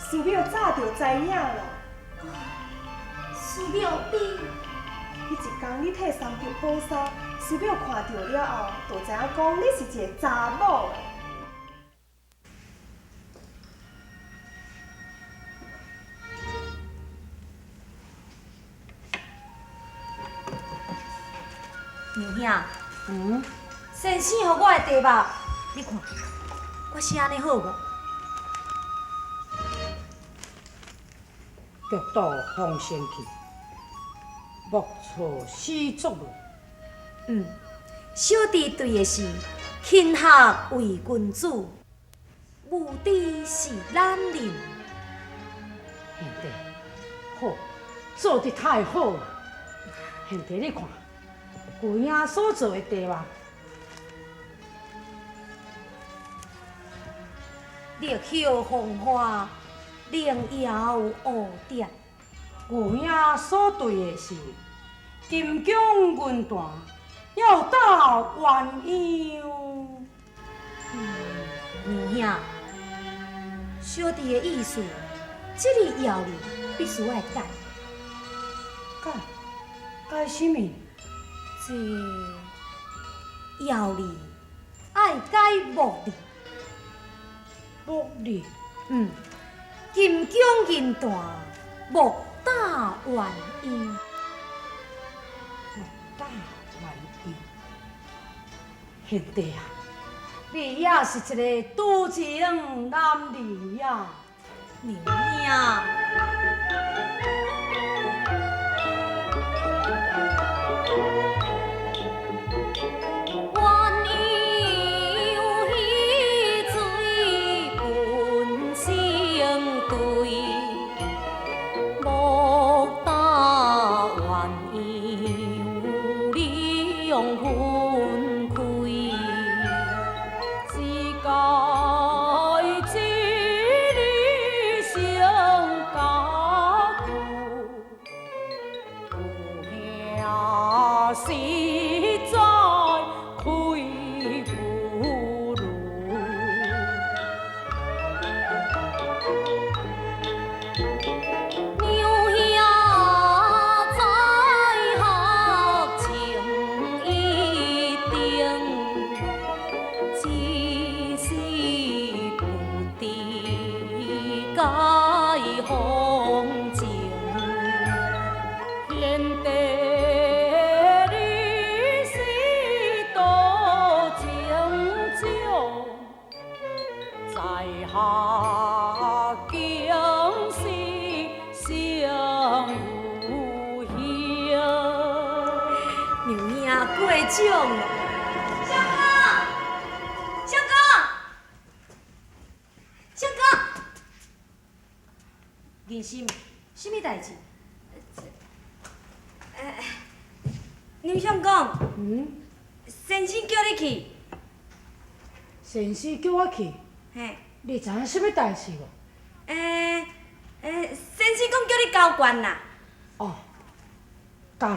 寺庙早就知影啦。寺庙你，迄一天你替三舅保守，寺庙看到了后，就知影讲你是一个查某的。娘兄，先生予我的茶包，你看，我写安尼好无？玉岛风生气，木错始作论。小弟对的是勤学为君子，无知是懒人。贤弟，好，做得太好了。贤弟，你看，姑爷所做的茶吧，绿袖红花，灵摇蝴蝶。姑爷所对的是金江云淡，要打鸳鸯。娘兄，小弟的意思，这个要理必须爱改。改什么？这要理爱改目的。目的金江银淡，木打鸳鸯。打鸳鸯。贤弟啊，你也是一个多情男儿呀。娘兄。过奖了。相公，仁心，什么代志？刘相公，先生叫你去。先生叫我去，嘿，你知影什么代志无？先生讲叫你交关啦。哦，加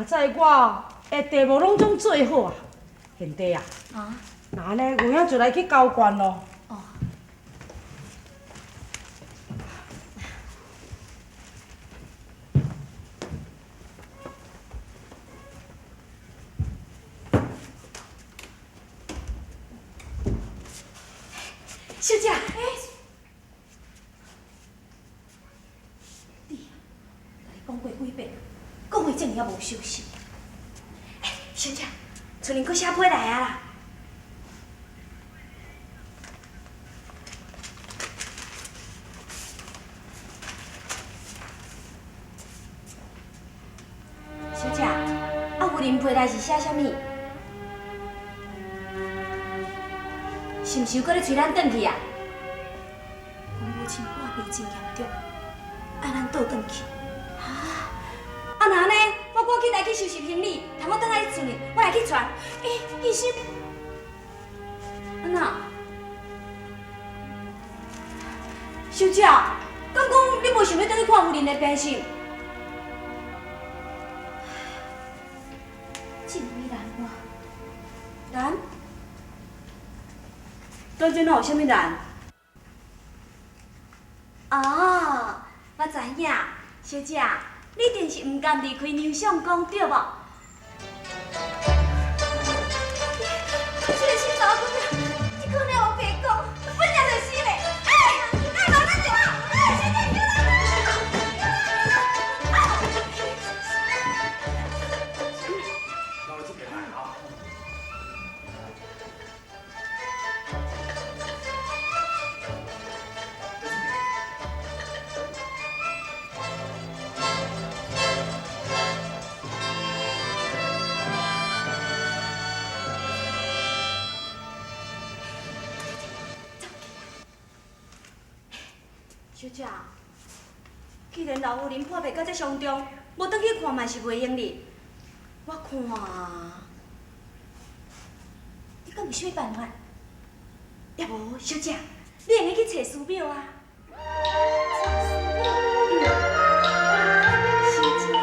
在我的地无拢总做好啊，贤弟啊。那安尼有影就来去交关咯。哦。小姐，你讲过几遍，讲话这么也无小心。小姐，厝里搁写批来啊啦。小姐，啊，有恁批来是写啥物？是毋是搁咧催咱转去啊？我母亲破病真严重，爱咱倒转去。啊那安尼，我赶紧来去收拾行李，等我转来厝里，我来去传。医生，安那？小姐，敢讲你无想要转去看夫人的病是？真为难我，难？当真哪有啥物难？影，小姐，你一定是唔甘离开牛相公对无？这个新查甫仔，你可能有白讲，本来就是咧。哎，慢点走，小姐，别来。那我这边来啊。小姐，既然老夫人破病到这伤重，无转去看嘛是袂用哩。我看，你敢有啥物办法？要无，小姐，你用去找师庙啊？小姐。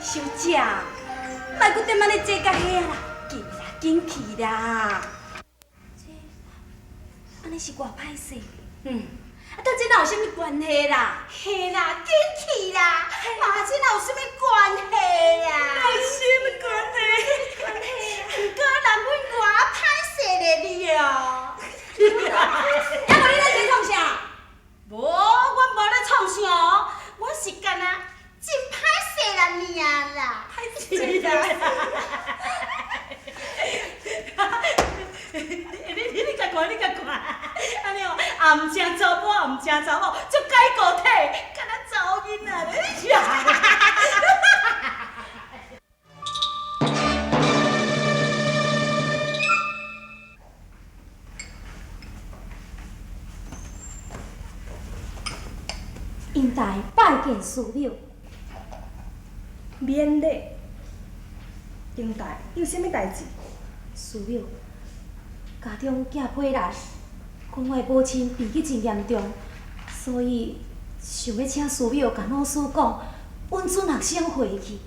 小姐，莫搁踮安尼坐甲遐啦，紧啦，紧去啦。这安尼是偌歹势。啊，这哪有啥物关系啦？嘿啦，紧去啦！妈，这哪有啥物关系啦？哪有啥物关系？关系啦！不过人阮偌歹势咧你哦。要无你咧在创啥？无，阮无咧创啥哦，阮是干那真歹势啦尔啦。歹势啦！你甲看，你甲看，安尼哦，也毋正查甫，也毋正查某，足解个体，敢若查某囡仔咧。应台拜见师庙。免礼。英台有啥物代志？师庙，家中囝歹力，讲我母亲病去真严重，所以想要请师庙甲老师讲，阮准学生回去。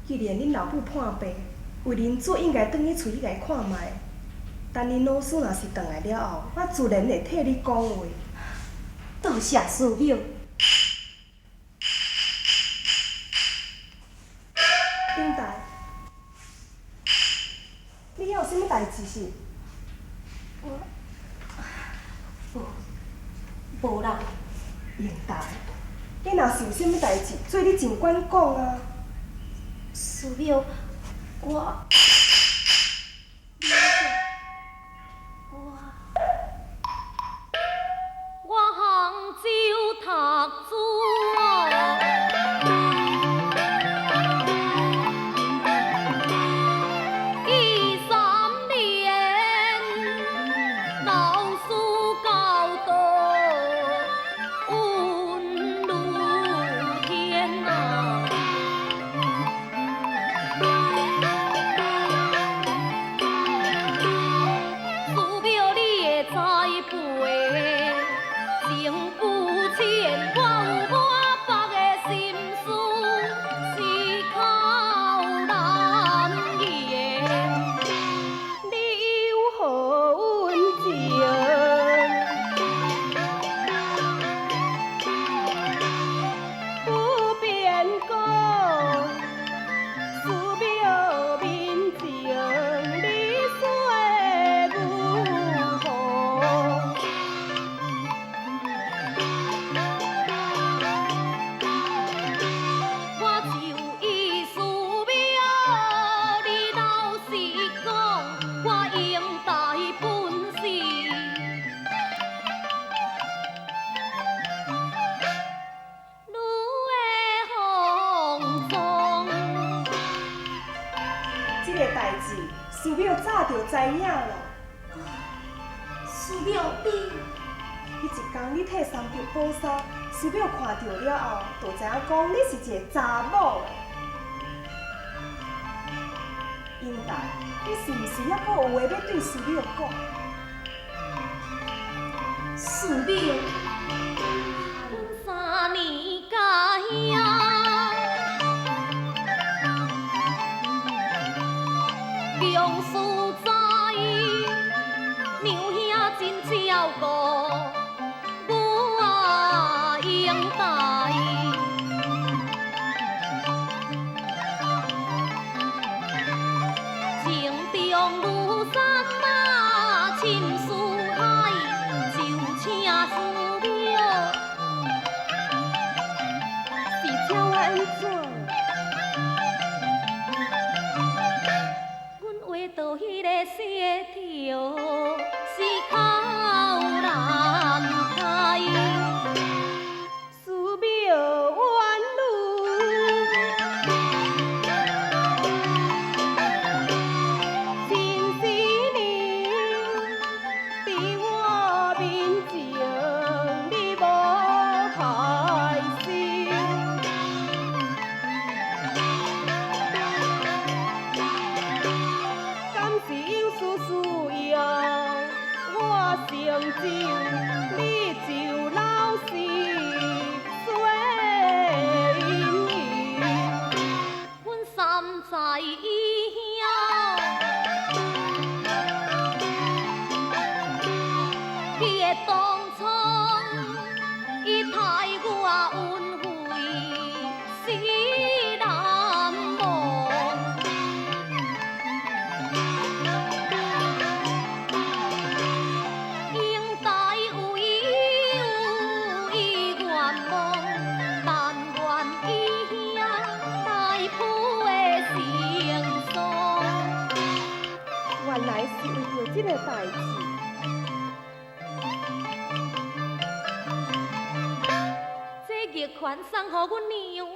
既然恁老母破病，为恁做应该转去厝里来看卖。等恁老师若是转来了后，我自然会替你讲话。多谢师庙。英台，你还有啥物代志是？无啦。英台，你若是有啥物代志，做你尽管讲啊。师庙，我。杭州读书。这个代志，寺庙早就知影咯。寺庙你，迄一天你替三舅补衫，寺庙看到了后，就知影讲你是一个查某的。英达，你是毋是还阁有话要对寺庙讲？寺庙，阮3年家乡，强事在，娘兄真照顾我英台。情中如山马深似海，就请寺庙是请我安怎？阮画到迄个小条是靠难开，寺庙冤女。你就老是衰因，阮三在以后，记个当初伊待我恩惠死难忘。原来是为着这个代志。这玉权送予阮娘兄。